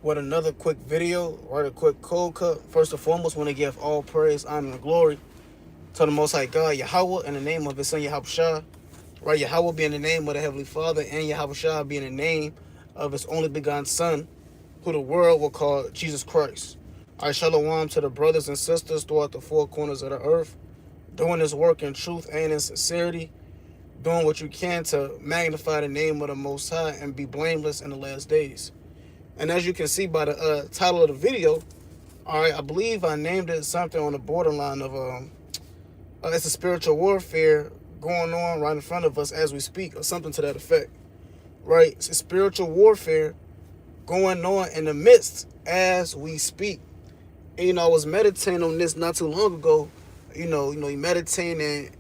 with another quick video, right? A quick cold cut. First and foremost, want to give all praise, honor, and glory to the Most High God, Yahweh, in the name of His Son Yahushua, right? Yahweh being the name of the Heavenly Father, and Yahushua being the name of His only begotten Son, who the world will call Jesus Christ. I shalom to the brothers and sisters throughout the four corners of the earth, doing this work in truth and in sincerity, doing what you can to magnify the name of the Most High and be blameless in the last days. And as you can see by the title of the video, all right, I believe I named it something on the borderline of it's a spiritual warfare going on right in front of us as we speak, or something to that effect, right? It's a spiritual warfare going on in the midst as we speak. And, I was meditating on this not too long ago. You meditating and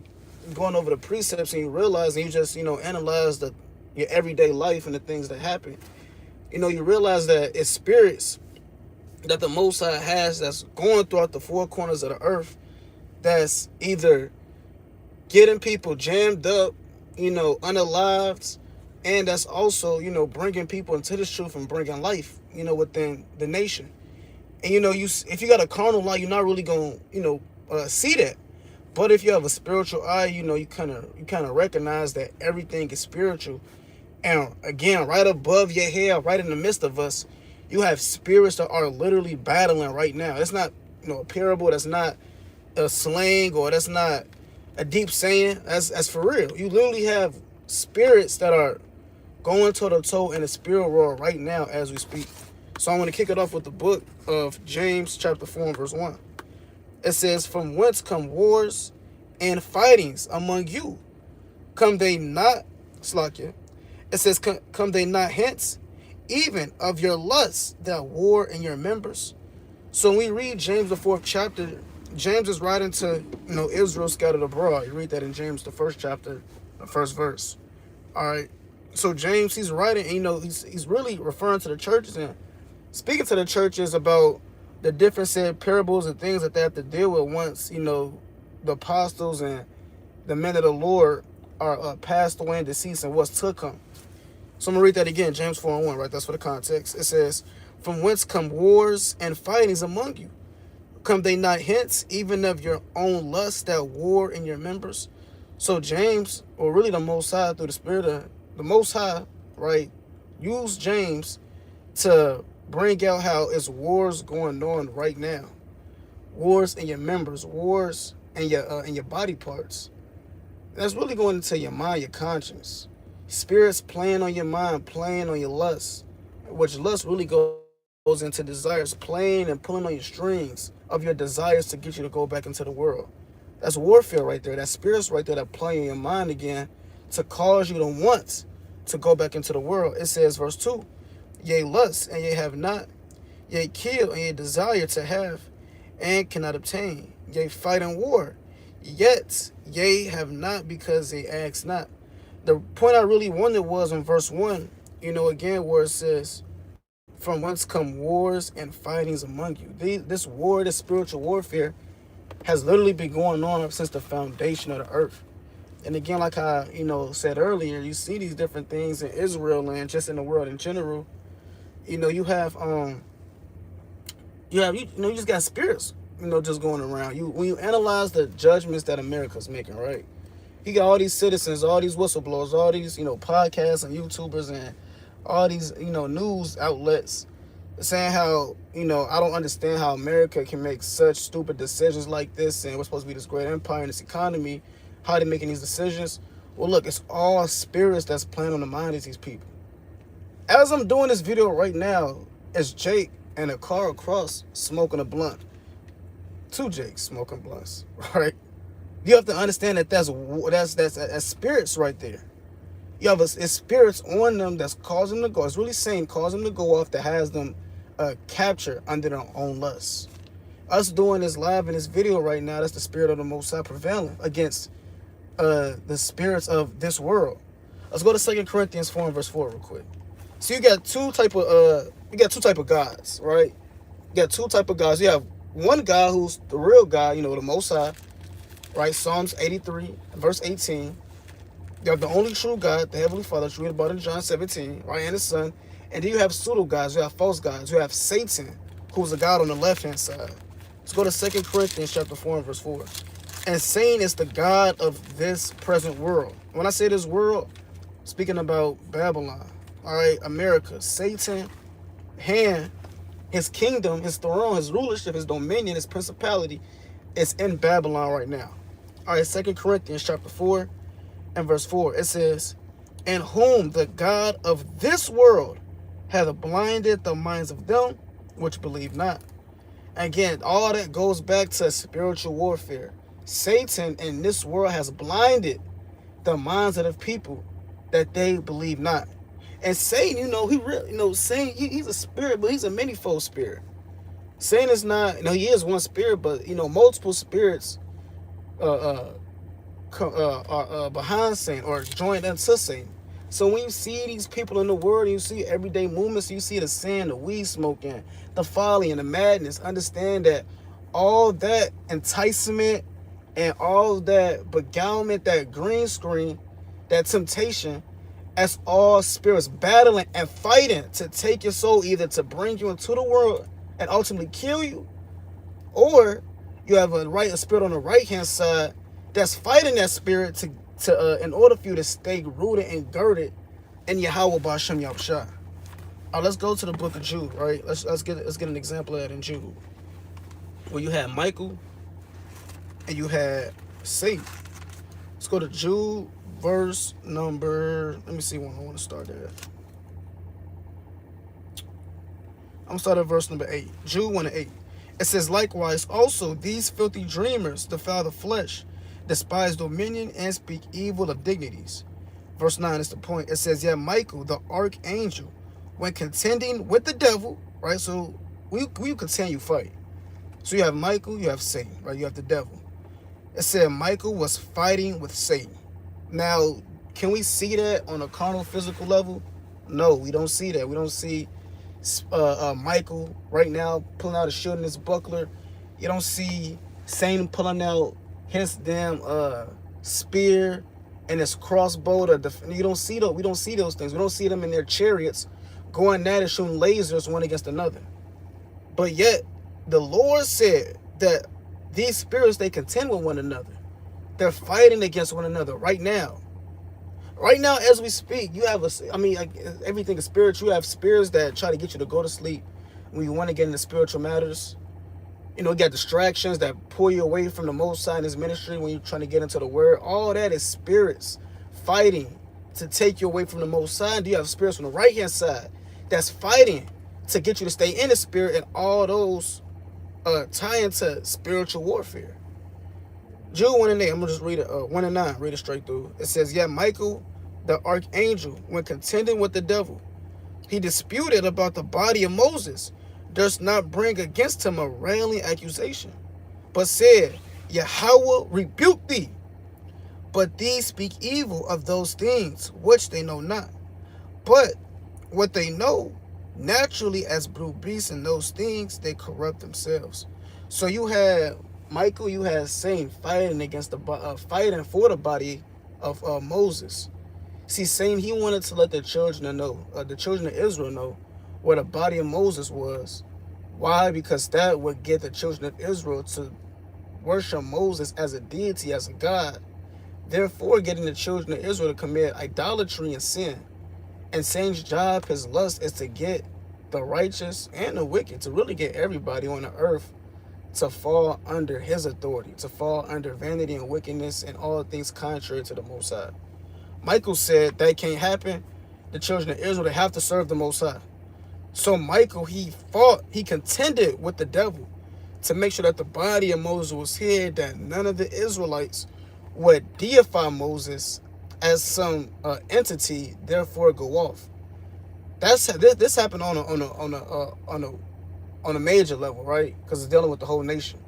going over the precepts, and you realize, and you just analyze your everyday life and the things that happen. You realize that it's spirits that the Most High has that's going throughout the four corners of the earth, that's either getting people jammed up, unalived, and that's also, bringing people into this truth and bringing life, within the nation. And, if you got a carnal eye, you're not really going to, see that. But if you have a spiritual eye, you kind of recognize that everything is spiritual. And again, right above your head, right in the midst of us, you have spirits that are literally battling right now. It's not, a parable. That's not a slang, or that's not a deep saying. That's for real. You literally have spirits that are going toe to toe in the spirit world right now as we speak. So I want to kick it off with the book of James chapter 4 and verse 1. It says, "From whence come wars and fightings among you? Come they not," Slakia. It says, "Come they not hence, even of your lusts that war in your members?" So when we read James the 4th chapter, James is writing to, Israel scattered abroad. You read that in James the 1st chapter, the first verse. All right. So James, he's writing, and, he's really referring to the churches and speaking to the churches about the different said parables and things that they have to deal with once, the apostles and the men of the Lord are passed away and deceased, and what's to come. So I'm going to read that again, James 4 and 1, right? That's for the context. It says, "From whence come wars and fightings among you? Come they not hence, even of your own lusts that war in your members?" So James, or really the Most High, through the Spirit of the Most High, right, use James to bring out how it's wars going on right now. Wars in your members, wars in your body parts. That's really going into your mind, your conscience. Spirits playing on your mind, playing on your lust, which lust really goes into desires, playing and pulling on your strings of your desires to get you to go back into the world. That's warfare right there. That's spirits right there that play in your mind again to cause you to want to go back into the world. It says, verse 2, "Ye lust, and ye have not. Ye kill, and ye desire to have, and cannot obtain. Ye fight in war, yet ye have not, because ye ask not." The point I really wanted was in verse 1, again, where it says, "From whence come wars and fightings among you?" This war, this spiritual warfare, has literally been going on since the foundation of the earth. And again, like I, said earlier, you see these different things in Israel and just in the world in general. You just got spirits, just going around. When you analyze the judgments that America's making, right? You got all these citizens, all these whistleblowers, all these, podcasts and YouTubers and all these, news outlets saying how, I don't understand how America can make such stupid decisions like this, and we're supposed to be this great empire in this economy. How are they making these decisions? Well, look, it's all spirits that's playing on the mind of these people. As I'm doing this video right now, it's Jake and a car across smoking a blunt. Two Jakes smoking blunts, right? You have to understand that that's spirits right there. You have it's spirits on them that's causing them to go. It's really saying cause them to go off, that has them captured under their own lusts. Us doing this live in this video right now, that's the spirit of the Most High prevailing against the spirits of this world. Let's go to 2 Corinthians 4 and verse 4 real quick. So you got two type of gods, right? You got two type of gods. You have one God who's the real God, the Most High, right? Psalms 83, verse 18. You have the only true God, the Heavenly Father, which we read about in John 17, right? And His Son. And then you have pseudo gods, you have false gods, you have Satan, who's a god on the left hand side. Let's go to 2 Corinthians chapter 4 and verse 4. And Satan is the god of this present world. When I say this world, speaking about Babylon, all right, America, Satan, hand, his kingdom, his throne, his rulership, his dominion, his principality is in Babylon right now. All right, 2 Corinthians chapter 4 and verse 4. It says, in whom the God of this world hath blinded the minds of them which believe not. Again, all that goes back to spiritual warfare. Satan in this world has blinded the minds of the people that they believe not. And Satan, he really, Satan, he's a spirit, but he's a manifold spirit. Satan is not, he is one spirit, but multiple spirits are behind Satan or joined unto Satan. So when you see these people in the world, and you see everyday movements, you see the sin, the weed smoking, the folly, and the madness, understand that all that enticement and all that beguilement, that green screen, that temptation, that's all spirits battling and fighting to take your soul, either to bring you into the world and ultimately kill you, or you have a spirit on the right hand side that's fighting that spirit to in order for you to stay rooted and girded in Yahweh B'Shem Yahushua. All right, let's go to the book of Jude. Right, let's get an example of that in Jude, where you had Michael and you had Satan. Let's go to Jude, verse number. Let me see when I want to start at. I'm gonna start at verse number 8. Jude 1 and 8. It says, likewise also these filthy dreamers defile the flesh, despise dominion, and speak evil of dignities. Verse 9 is the point. It says, yeah, Michael, the archangel, when contending with the devil, right? So we continue fight. So you have Michael, you have Satan, right? You have the devil. It said Michael was fighting with Satan. Now, can we see that on a carnal, physical level? No, we don't see that. We don't see Michael right now pulling out a shield and his buckler. You don't see Satan pulling out his damn spear and his crossbow. You don't see those. We don't see those things. We don't see them in their chariots going at it, shooting lasers one against another. But yet, the Lord said that these spirits, they contend with one another. They're fighting against one another right now. Right now, as we speak, you have everything is spiritual. You have spirits that try to get you to go to sleep when you want to get into spiritual matters. You got distractions that pull you away from the Most High in His ministry when you're trying to get into the Word. All that is spirits fighting to take you away from the Most High. And you have spirits on the right-hand side that's fighting to get you to stay in the Spirit, and all those tie into spiritual warfare. Jude 1 and 8, I'm going to just read it, 1 and 9, read it straight through. It says, yeah, Michael, the archangel, when contending with the devil, he disputed about the body of Moses, durst not bring against him a railing accusation, but said, Yahweh rebuke thee. But these speak evil of those things which they know not. But what they know, naturally as brute beasts in those things, they corrupt themselves. So you had Michael, you had Satan fighting against fighting for the body of Moses. See, Satan, he wanted to let the children of Israel know where the body of Moses was. Why? Because that would get the children of Israel to worship Moses as a deity, as a god. Therefore, getting the children of Israel to commit idolatry and sin. And Satan's job, his lust, is to get the righteous and the wicked, to really get everybody on the earth to fall under his authority, to fall under vanity and wickedness and all things contrary to the Most High. Michael said that can't happen. The children of Israel, they have to serve the Most High. So Michael, he contended with the devil to make sure that the body of Moses was here, that none of the Israelites would deify Moses as some entity, therefore go off. This happened on a major level, right? Because it's dealing with the whole nation.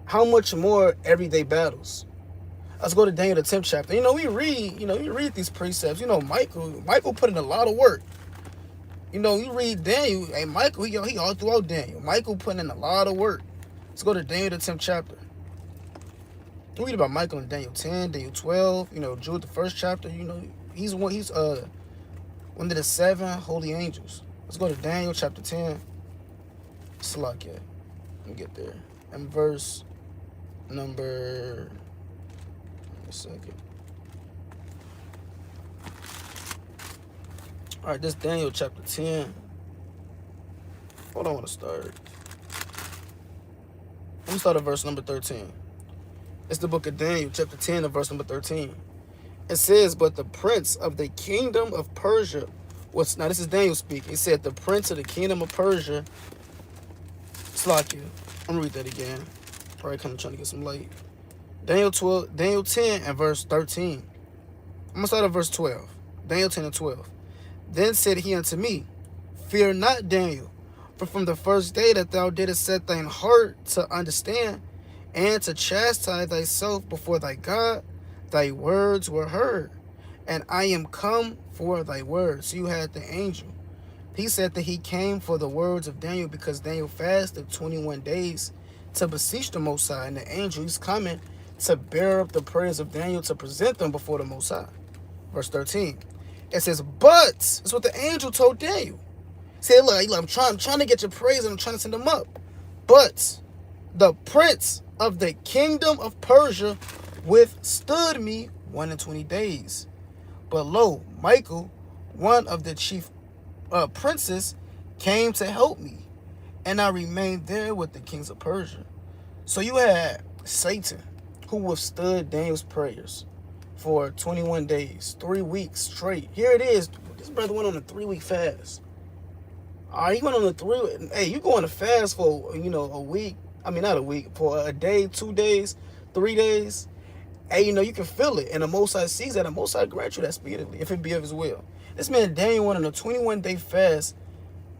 How much more everyday battles? Let's go to Daniel the 10th chapter. We read these precepts. Michael put in a lot of work. You read Daniel, and Michael, he all throughout Daniel. Michael putting in a lot of work. Let's go to Daniel the 10th chapter. We read about Michael in Daniel 10, Daniel 12. Jude the 1st chapter. He's one of the 7 holy angels. Let's go to Daniel chapter 10. Salakia. Let me get there. And verse number... a second. All right, this Daniel chapter 10. Hold on, I want to start. Let me start at verse number 13. It's the book of Daniel, chapter 10, and verse number 13. It says, but the prince of the kingdom of Persia was... Now, this is Daniel speaking. It said, the prince of the kingdom of Persia... Slakia. I'm going to read that again. All right, kind of trying to get some light. Daniel 10 and verse 13. I'm going to start at verse 12. Daniel 10 and 12. Then said he unto me, fear not, Daniel, for from the first day that thou didst set thine heart to understand and to chastise thyself before thy God, thy words were heard, and I am come for thy words. So you had the angel. He said that he came for the words of Daniel because Daniel fasted 21 days to beseech the Most High, and the angel is coming to bear up the prayers of Daniel to present them before the Most High. Verse 13. It says, but, that's what the angel told Daniel. He said, look, I'm trying to get your praise and I'm trying to send them up. But the prince of the kingdom of Persia withstood me 21 days. But lo, Michael, one of the chief princes, came to help me, and I remained there with the kings of Persia. So you had Satan, who withstood Daniel's prayers for 21 days, 3 weeks straight. Here it is. This brother went on a 3-week fast. All right, he went on a 3. Hey, you going to fast for, a week. I mean, not a week, for a day, 2 days, 3 days. Hey, you can feel it. And the Most High sees that. The Most High grant you that speedily, if it be of his will. This man Daniel went on a 21-day fast,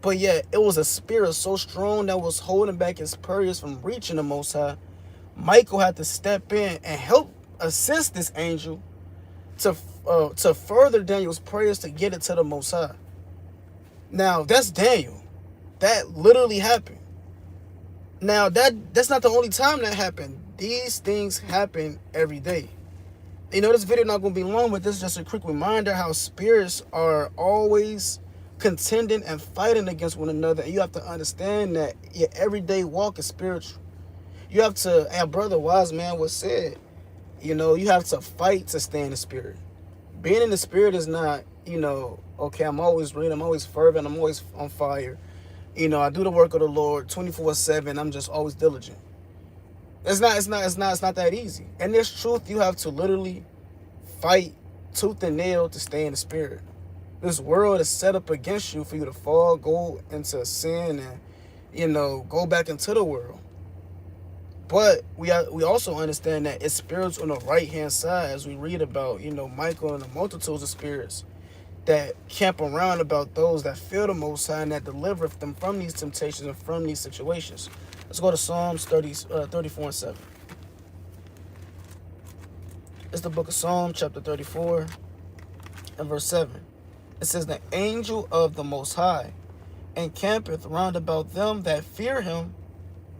but yet it was a spirit so strong that was holding back his prayers from reaching the Most High. Michael had to step in and help assist this angel to further Daniel's prayers to get it to the Most High. Now, that's Daniel. That literally happened. Now, that's not the only time that happened. These things happen every day. This video not going to be long, but this is just a quick reminder how spirits are always contending and fighting against one another. And you have to understand that your everyday walk is spiritual. You have to, our brother Wise Man was said, you have to fight to stay in the spirit. Being in the spirit is not, okay, I'm always reading, I'm always fervent, I'm always on fire. I do the work of the Lord 24/7. I'm just always diligent. It's not that easy. And there's truth. You have to literally fight tooth and nail to stay in the spirit. This world is set up against you for you to fall, go into sin, and go back into the world. But we also understand that it's spirits on the right hand side, as we read about, Michael and the multitudes of spirits that camp around about those that fear the Most High and that delivereth them from these temptations and from these situations. Let's go to Psalms 34 and 7. It's the book of Psalms, chapter 34 and verse 7. It says, the angel of the Most High encampeth round about them that fear him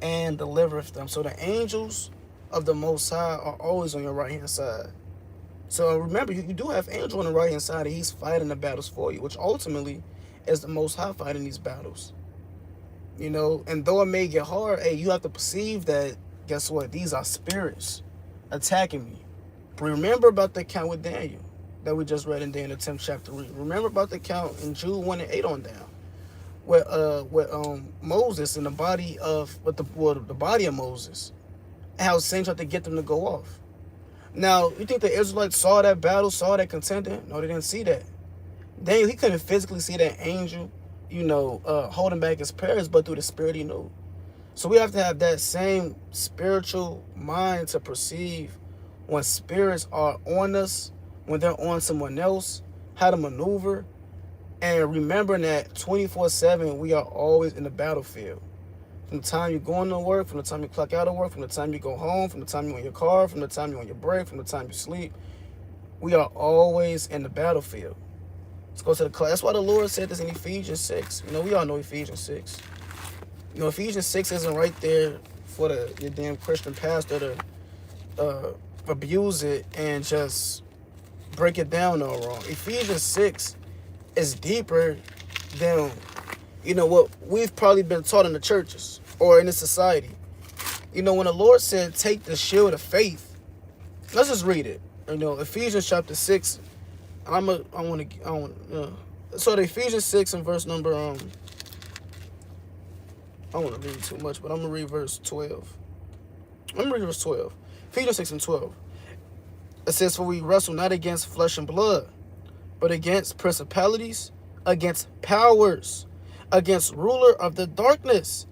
and delivereth them. So the angels of the Most High are always on your right hand side. So remember, you do have angel on the right hand side, and he's fighting the battles for you, which ultimately is the Most High fighting these battles. And though it may get hard, hey, you have to perceive that, guess what? These are spirits attacking me. Remember about the account with Daniel that we just read in Daniel 10th chapter. Remember about the account in Jude 1 and 8 on down, where Moses and the body of Moses, and how Satan tried to get them to go off. Now, you think the Israelites saw that battle, saw that contender? No, they didn't see that. Daniel, he couldn't physically see that angel, holding back his prayers, but through the spirit he knew. So we have to have that same spiritual mind to perceive when spirits are on us, when they're on someone else, how to maneuver, and remembering that 24/7 we are always in the battlefield. From the time you're going to work, from the time you clock out of work, from the time you go home, from the time you're in your car, from the time you're on your break, from the time you sleep, we are always in the battlefield. Let's go to the class. That's why the Lord said this in Ephesians 6. We all know Ephesians 6. Ephesians 6 isn't right there for your damn Christian pastor to abuse it and just break it down all wrong. Ephesians 6 is deeper than You know, what we've probably been taught in the churches or in the society. You know, when the Lord said, take the shield of faith, let's just read it. You know, Ephesians chapter 6. So the Ephesians 6 and verse number, I don't want to read too much, but I'm going to read verse 12. I'm going to read verse 12. Ephesians 6 and 12. It says, for we wrestle not against flesh and blood, but against principalities, against powers, against ruler of the darkness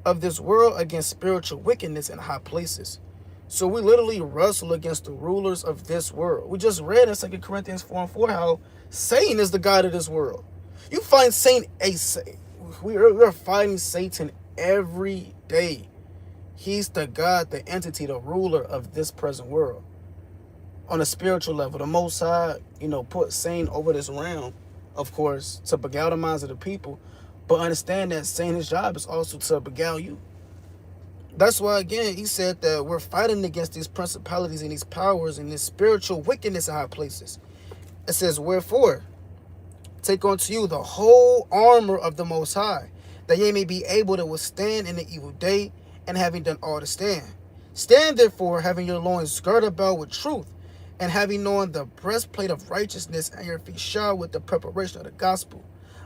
of this world, against spiritual wickedness in high places. So we literally wrestle against the rulers of this world. We just read in 2 Corinthians 4 and 4 how Satan is the god of this world. You find Satan, we're fighting Satan every day. He's the god, the entity, the ruler of this present world. On a spiritual level, the Most High, you know, put Satan over this realm, of course, to beguile the minds of the people. But understand that Satan's job is also to beguile you. That's why, again, he said that we're fighting against these principalities and these powers and this spiritual wickedness in high places. It says, wherefore, take unto you the whole armor of the Most High, that ye may be able to withstand in the evil day, and having done all to stand. Stand therefore, having your loins girded about with truth, and having on the breastplate of righteousness, and your feet shod with the preparation of the gospel.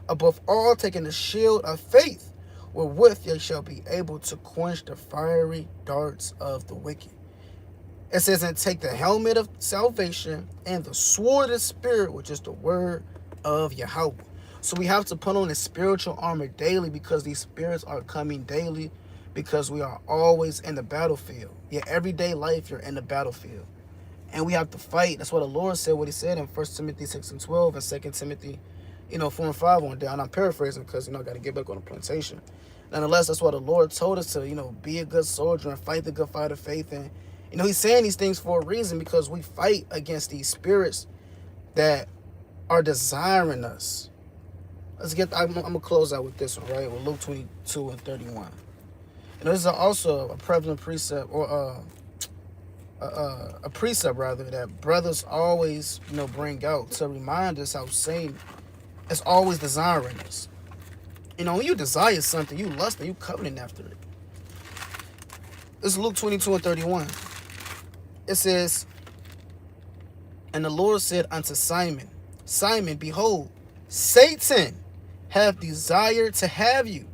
Above all, taking the shield of faith, wherewith ye shall be able to quench the fiery darts of the wicked. It says, and take the helmet of salvation and the sword of the Spirit, which is the word of Yahweh. So we have to put on the spiritual armor daily, because these spirits are coming daily, because we are always in the battlefield. Your everyday life, you're in the battlefield. And we have to fight. That's what the Lord said, what he said in 1 Timothy 6 and 12 and 2 Timothy 4 and 5 on down. I'm paraphrasing because, I got to get back on the plantation. Nonetheless, that's why the Lord told us to, be a good soldier and fight the good fight of faith. And, he's saying these things for a reason, because we fight against these spirits that are desiring us. I'm going to close out with this one, right? With Luke 22 and 31. This is also a prevalent precept, or a precept, rather, that brothers always, bring out to remind us how Satan is always desiring us. When you desire something, you lust and you covenant after it. This is Luke 22 and 31. It says, and the Lord said unto Simon, Simon, behold, Satan hath desired to have you,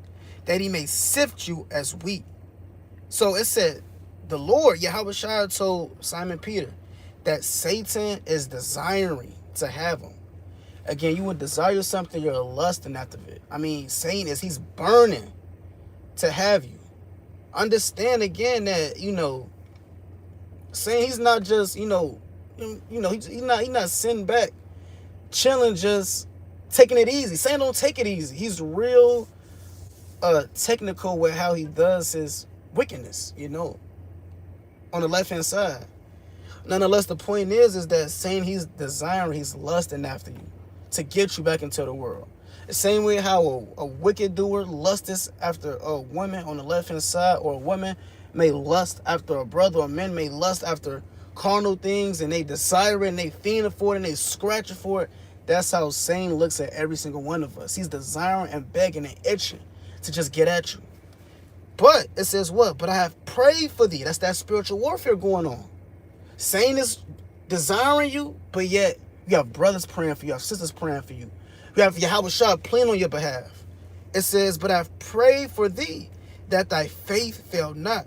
that he may sift you as wheat. So it said, the Lord, Yahweh told Simon Peter that Satan is desiring to have him. Again, you would desire something, you're lusting after it. Satan he's burning to have you. Understand again that, Satan, he's not just, he's not sitting back, chilling, just taking it easy. Satan don't take it easy. He's real technical with how he does his wickedness, on the left-hand side. Nonetheless, the point is that Satan, he's desiring, he's lusting after you to get you back into the world. The same way how a wicked doer lusts after a woman on the left-hand side, or a woman may lust after a brother, or men may lust after carnal things, and they desire it, and they fiend for it, and they scratch for it. That's how Satan looks at every single one of us. He's desiring and begging and itching to just get at you. But it says what? But I have prayed for thee. That's that spiritual warfare going on. Satan is desiring you, but yet you have brothers praying for you, you have sisters praying for you. You have Yahweh Shah playing on your behalf. It says, but I've prayed for thee, that thy faith fail not,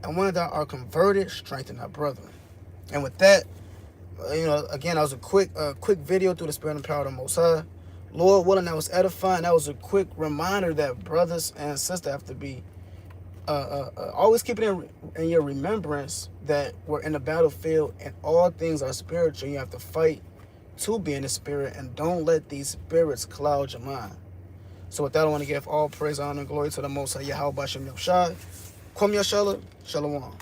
and when thou art converted, strengthen thy brethren. And with that, again, that was a quick video through the Spirit and power of the Most High. Lord willing, that was edifying. That was a quick reminder that brothers and sisters have to be always keep it in your remembrance that we're in the battlefield and all things are spiritual. You have to fight to be in the spirit, and don't let these spirits cloud your mind. So with that, I want to give all praise, honor, and glory to the Most High Yahweh Bashem Yahshai. Kwam Yashala, Shalom.